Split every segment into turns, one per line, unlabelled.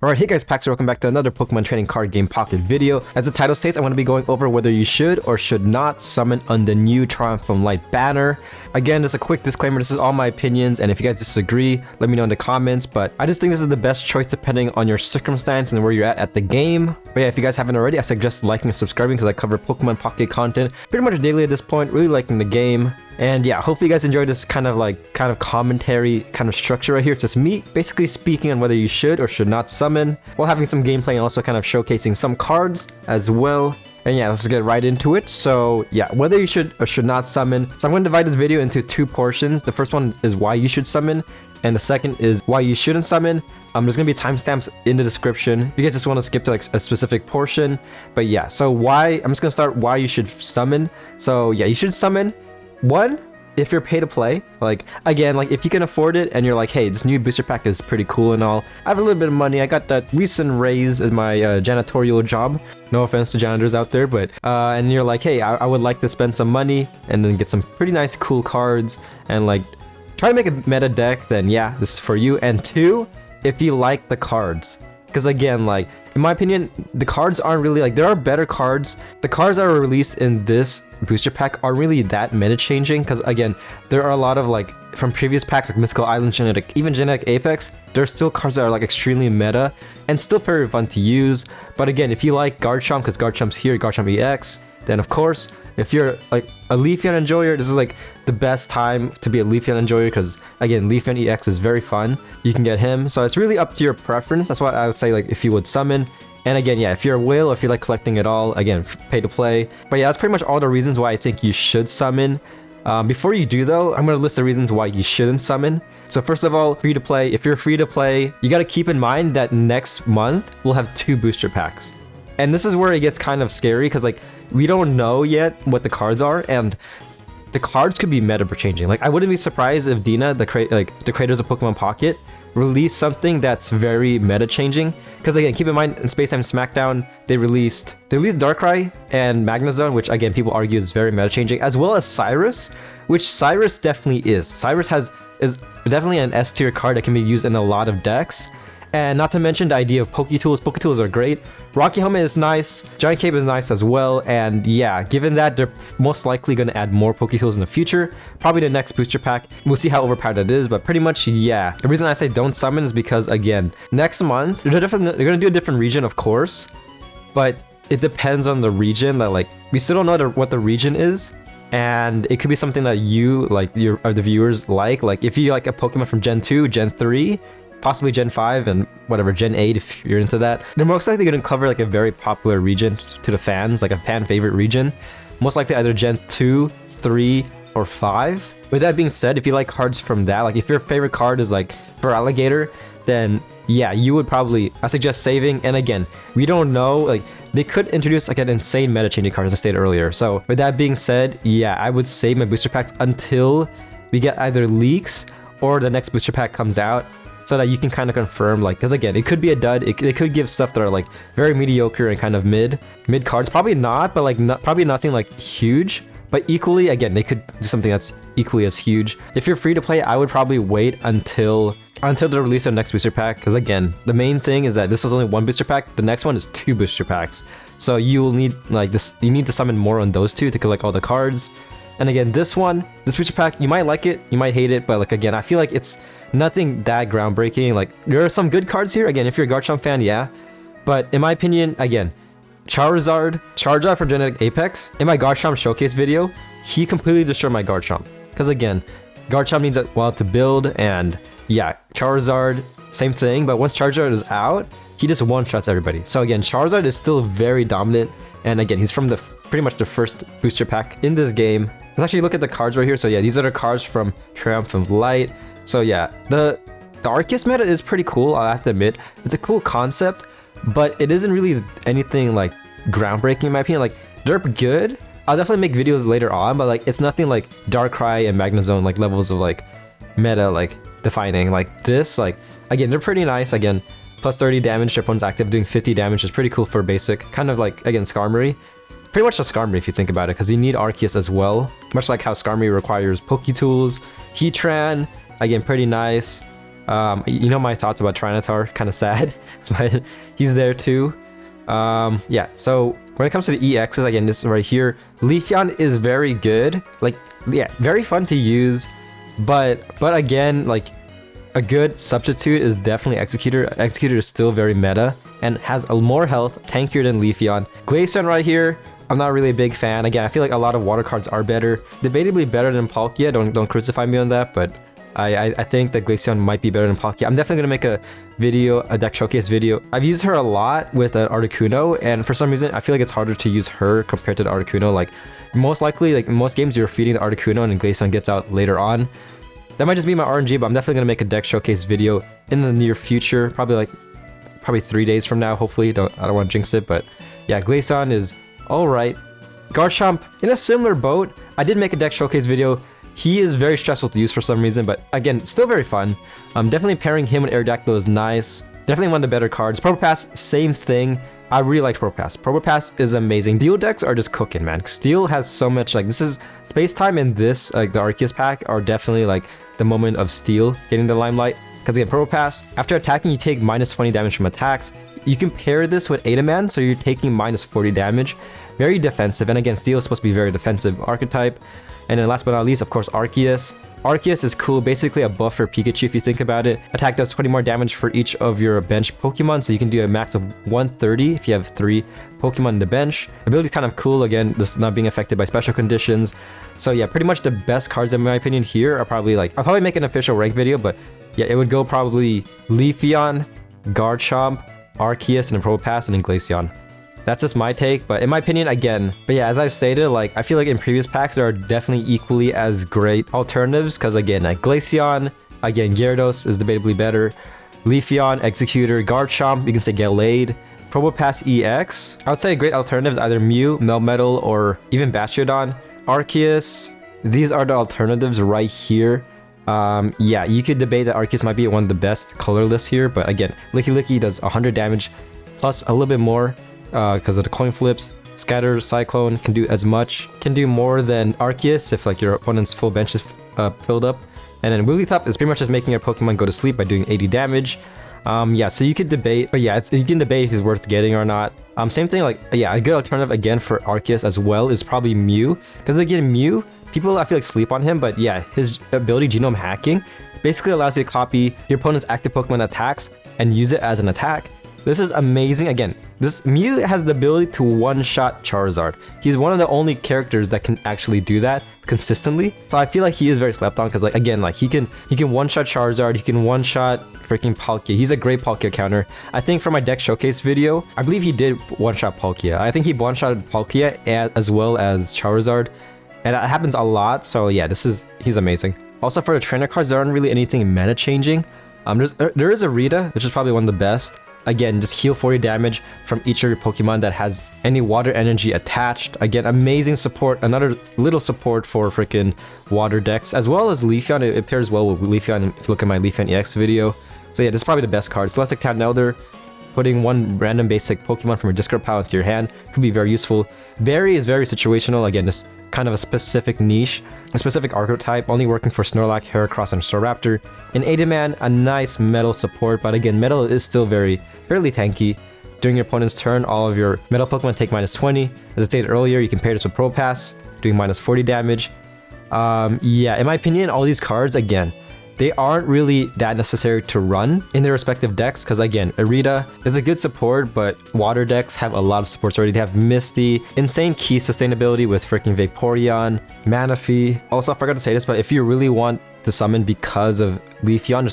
Alright, hey guys, Pax, welcome back to another Pokemon Trading Card Game Pocket video. As the title states, I'm going to be going over whether you should or should not summon on the new Triumphant Light banner. Again, just a quick disclaimer, this is all my opinions, and if you guys disagree, let me know in the comments, but I just think this is the best choice depending on your circumstance and where you're at the game. But yeah, if you guys haven't already, I suggest liking and subscribing because I cover Pokemon Pocket content pretty much daily at this point, really liking the game. And yeah, hopefully you guys enjoyed this kind of commentary kind of structure right here. It's just me basically speaking on whether you should or should not summon, while having some gameplay and also kind of showcasing some cards as well. And yeah, let's get right into it. So yeah, whether you should or should not summon. So I'm going to divide this video into two portions. The first one is why you should summon, and the second is why you shouldn't summon. There's gonna be timestamps in the description if you guys just want to skip to like a specific portion. But yeah, so why, I'm just gonna start why you should summon. So yeah, you should summon. One, if you're pay to play, like again, like if you can afford it and you're like, hey, this new booster pack is pretty cool and all, I have a little bit of money, I got that recent raise in my janitorial job, no offense to janitors out there, but and you're like, hey, I would like to spend some money and then get some pretty nice cool cards and like try to make a meta deck, then yeah, this is for you. And two, if you like the cards, because again, like in my opinion, the cards aren't really like, there are better cards. The cards that were released in this booster pack are really that meta changing, because again, there are a lot of like from previous packs like Mystical Island, Genetic, even Genetic Apex, there's still cards that are like extremely meta and still very fun to use. But again, if you like Garchomp, because Garchomp's here, Garchomp EX, then of course, if you're like a Leafeon enjoyer, this is like the best time to be a Leafeon enjoyer, because again, Leafeon EX is very fun. You can get him, so it's really up to your preference. That's why I would say, like, if you would summon. And again, yeah, if you're a whale, if you like collecting it all, again, pay to play. But yeah, that's pretty much all the reasons why I think you should summon. Before you do though, I'm going to list the reasons why you shouldn't summon. So first of all, free to play. If you're free to play, you got to keep in mind that next month we'll have 2 booster packs. And this is where it gets kind of scary, because like we don't know yet what the cards are, and the cards could be meta changing. Like I wouldn't be surprised if Dina, the creators of Pokemon Pocket, release something that's very meta changing. Because again, keep in mind, in Space Time Smackdown, they released Darkrai and Magnezone, which again people argue is very meta changing, as well as Cyrus, which Cyrus definitely is. Cyrus is definitely an S tier card that can be used in a lot of decks. And not to mention the idea of Poketools. Poketools are great. Rocky Helmet is nice. Giant Cape is nice as well. And yeah, given that they're most likely going to add more Poketools in the future, probably the next booster pack, we'll see how overpowered that is. But pretty much, yeah. The reason I say don't summon is because, again, next month, they're going to do a different region, of course. But it depends on the region. That like we still don't know what the region is. And it could be something that you, like, the viewers like. Like, if you like a Pokemon from Gen 2, Gen 3... possibly Gen 5 and whatever, Gen 8 if you're into that. They're most likely going to cover like a very popular region to the fans, like a fan favorite region. Most likely either Gen 2, 3, or 5. With that being said, if you like cards from that, like if your favorite card is like for Alligator, then yeah, you would probably, I suggest saving. And again, we don't know, like they could introduce like an insane meta changing card as I stated earlier. So with that being said, yeah, I would save my booster packs until we get either leaks or the next booster pack comes out, so that you can kind of confirm, like, because again, it could be a dud. It could give stuff that are like very mediocre and kind of mid cards. Probably not, but like probably nothing like huge. But equally, again, they could do something that's equally as huge. If you're free to play, I would probably wait until the release of the next booster pack. Because again, the main thing is that this is only 1 booster pack. The next one is 2 booster packs. So you will need like this. You need to summon more on those 2 to collect all the cards. And again, this booster pack, you might like it, you might hate it, but like again, I feel like it's nothing that groundbreaking. Like there are some good cards here. Again, if you're a Garchomp fan, yeah. But in my opinion, again, Charizard from Genetic Apex, in my Garchomp showcase video, he completely destroyed my Garchomp. Because again, Garchomp needs a while to build, and yeah, Charizard, same thing. But once Charizard is out, he just one-shots everybody. So again, Charizard is still very dominant. And again, he's from pretty much the first booster pack in this game. Let's actually look at the cards right here. So yeah, these are the cards from Triumphant Light. So yeah, the Arceus meta is pretty cool, I have to admit. It's a cool concept, but it isn't really anything like groundbreaking in my opinion. Like they're good. I'll definitely make videos later on, but like it's nothing like Darkrai and Magnezone like levels of like meta like defining. Like this, like again, they're pretty nice. Again, plus 30 damage, their opponent's active, doing 50 damage is pretty cool for basic. Kind of like, again, Skarmory. Pretty much a Skarmory if you think about it, because you need Arceus as well. Much like how Skarmory requires Poketools. Heatran, again, pretty nice. You know my thoughts about Trinitar, kind of sad, but he's there too. Yeah, so when it comes to the EXs, again, this right here, Leafeon is very good. Like, yeah, very fun to use, but again, like, a good substitute is definitely Executor. Executor is still very meta and has more health, tankier than Leafeon. Glaceon right here, I'm not really a big fan. Again, I feel like a lot of water cards are better. Debatably better than Palkia, don't crucify me on that, but I think that Glaceon might be better than Palkia. I'm definitely going to make a video, a deck showcase video. I've used her a lot with an Articuno, and for some reason, I feel like it's harder to use her compared to the Articuno. Like, most likely, like in most games, you're feeding the Articuno and Glaceon gets out later on. That might just be my RNG, but I'm definitely going to make a deck showcase video in the near future. Probably 3 days from now, hopefully. I don't want to jinx it, but yeah, Glaceon is alright. Garchomp, in a similar boat. I did make a deck showcase video. He is very stressful to use for some reason, but again, still very fun. Definitely pairing him with Aerodactyl is nice. Definitely one of the better cards. Probopass, same thing. I really like Probopass. Probopass is amazing. Steel decks are just cooking, man. Steel has so much, like, this is Space Time and this, like, the Arceus pack are definitely, like, the moment of Steel getting the limelight. Because again, Probopass, after attacking, you take minus 20 damage from attacks. You can pair this with Adaman, so you're taking minus 40 damage. Very defensive, and again, Steel is supposed to be very defensive archetype. And then last but not least, of course, Arceus. Arceus is cool, basically a buff for Pikachu if you think about it. Attack does 20 more damage for each of your bench Pokemon, so you can do a max of 130 if you have 3 Pokemon in the bench. Ability is kind of cool, again, this is not being affected by special conditions. So yeah, pretty much the best cards in my opinion here are probably like, I'll probably make an official rank video, but yeah, it would go probably Leafeon, Garchomp, Arceus, and then Probopass, and then Glaceon. That's just my take, but in my opinion, again, but yeah, as I've stated, like, I feel like in previous packs, there are definitely equally as great alternatives, because again, like Glaceon, again, Gyarados is debatably better, Leafeon, Executor, Garchomp, you can say Gallade, Probopass EX, I would say great alternatives, either Mew, Melmetal, or even Bastiodon, Arceus, these are the alternatives right here. Yeah, you could debate that Arceus might be one of the best colorless here, but again, Licky Licky does 100 damage, plus a little bit more, because of the coin flips. Scatter, Cyclone can do as much, can do more than Arceus if like your opponent's full bench is filled up. And then Wigglytuff is pretty much just making your Pokemon go to sleep by doing 80 damage. Yeah, so you could debate, but yeah, you can debate if he's worth getting or not. Same thing, like, yeah, a good alternative again for Arceus as well is probably Mew, because again, Mew, people I feel like sleep on him, but yeah, his ability, Genome Hacking, basically allows you to copy your opponent's active Pokemon attacks and use it as an attack. This is amazing. Again, this Mew has the ability to one-shot Charizard. He's one of the only characters that can actually do that consistently. So I feel like he is very slept on because, like, again, like he can one-shot Charizard, he can one-shot freaking Palkia. He's a great Palkia counter. I think for my deck showcase video, I believe he did one-shot Palkia. I think he one-shotted Palkia as well as Charizard, and that happens a lot. So yeah, he's amazing. Also for the trainer cards, there aren't really anything meta changing. There is a Rita, which is probably one of the best. Again, just heal 40 damage from each of your Pokemon that has any water energy attached. Again, amazing support. Another little support for freaking water decks, as well as Leafeon. It pairs well with Leafeon if you look at my Leafeon EX video. So yeah, this is probably the best card. Celestic Town Elder, putting one random basic Pokemon from your discard pile into your hand could be very useful. Berry is very situational. Again, just kind of a specific niche, a specific archetype, only working for Snorlax, Heracross, and Staraptor. In Adaman, a nice metal support, but again, metal is still fairly tanky. During your opponent's turn, all of your metal Pokemon take minus 20. As I stated earlier, you can pair this with Probopass, doing minus 40 damage. Yeah, in my opinion, all these cards, again, they aren't really that necessary to run in their respective decks, because again, Irida is a good support, but water decks have a lot of supports already. They have Misty, insane key sustainability with freaking Vaporeon, Manaphy. Also, I forgot to say this, but if you really want to summon because of Leafeon,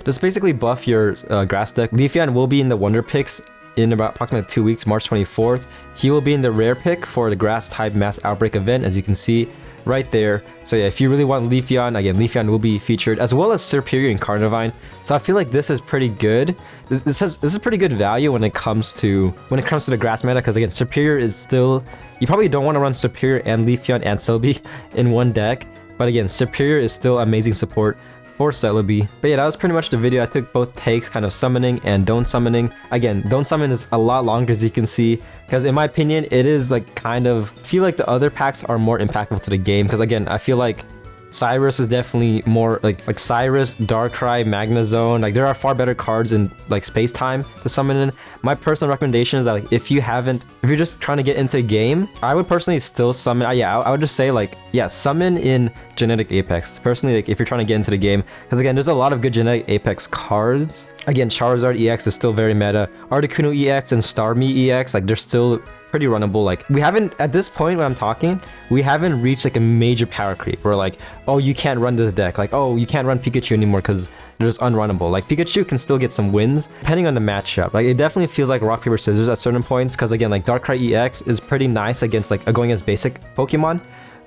just basically buff your grass deck. Leafeon will be in the Wonder Picks in about approximately 2 weeks, March 24th. He will be in the rare pick for the grass type mass outbreak event, as you can see right there. So yeah, if you really want Leafeon, again, Leafeon will be featured, as well as Serperior and Carnivine. So I feel like this is pretty good. This is pretty good value when it comes to the grass meta, because again, Serperior is still, you probably don't want to run Serperior and Leafeon and Celebi in one deck, but again, Serperior is still amazing support for Celebi. But yeah, that was pretty much the video. I took both takes, kind of summoning and don't summoning. Again, don't summon is a lot longer, as you can see, because in my opinion, it is like kind of, I feel like the other packs are more impactful to the game, because again, I feel like Cyrus is definitely more like Cyrus, Darkrai, Magnezone. Like there are far better cards in like space time to summon in. My personal recommendation is that like if you're just trying to get into a game, I would personally still summon. I would just say like summon in Genetic Apex. Personally, like if you're trying to get into the game, because again, there's a lot of good Genetic Apex cards. Again, Charizard EX is still very meta. Articuno EX and Starmie EX, like they're still pretty runnable. Like we haven't, at this point when I'm talking, we haven't reached like a major power creep where like, oh, you can't run this deck, like, oh, you can't run Pikachu anymore because they're just unrunnable. Like Pikachu can still get some wins depending on the matchup. Like it definitely feels like rock paper scissors at certain points, because again, like Darkrai EX is pretty nice against like going against basic Pokemon,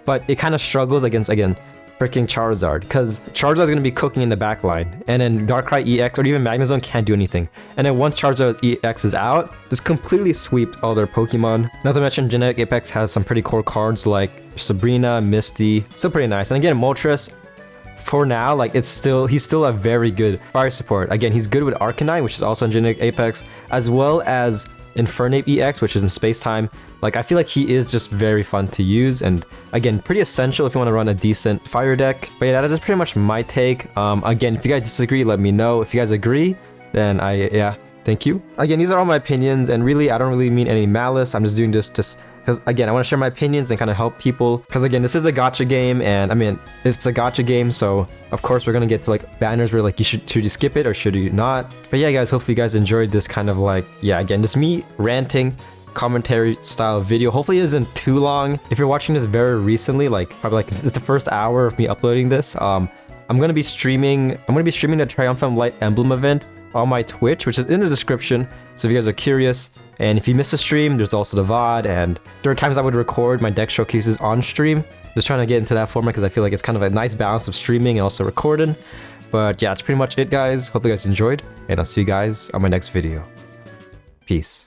but it kind of struggles against, again, freaking Charizard, because Charizard is going to be cooking in the back line, and then Darkrai EX or even Magnezone can't do anything. And then once Charizard EX is out, just completely sweep all their Pokemon. Not to mention Genetic Apex has some pretty core cards like Sabrina, Misty, still pretty nice. And again, Moltres, for now, like he's still a very good fire support. Again, he's good with Arcanine, which is also in Genetic Apex, as well as Infernape EX, which is in space time. Like I feel like he is just very fun to use, and again, pretty essential if you want to run a decent fire deck. But yeah, that is pretty much my take. Again, if you guys disagree, let me know. If you guys agree, then thank you. Again, these are all my opinions, and really I don't really mean any malice. I'm just doing this just because, again, I want to share my opinions and kind of help people, because again, this is a gacha game, and I mean, it's a gacha game, so of course we're gonna get to like banners where like should you skip it or should you not. But yeah guys, hopefully you guys enjoyed this kind of like, again, just me ranting commentary style video. Hopefully it isn't too long. If you're watching this very recently, like probably like it's the first hour of me uploading this, I'm gonna be streaming the Triumphant Light Emblem event on my Twitch, which is in the description, so if you guys are curious. And if you miss a stream, there's also the VOD, and there are times I would record my deck showcases on stream. Just trying to get into that format because I feel like it's kind of a nice balance of streaming and also recording. But yeah, that's pretty much it guys. Hope you guys enjoyed, and I'll see you guys on my next video. Peace.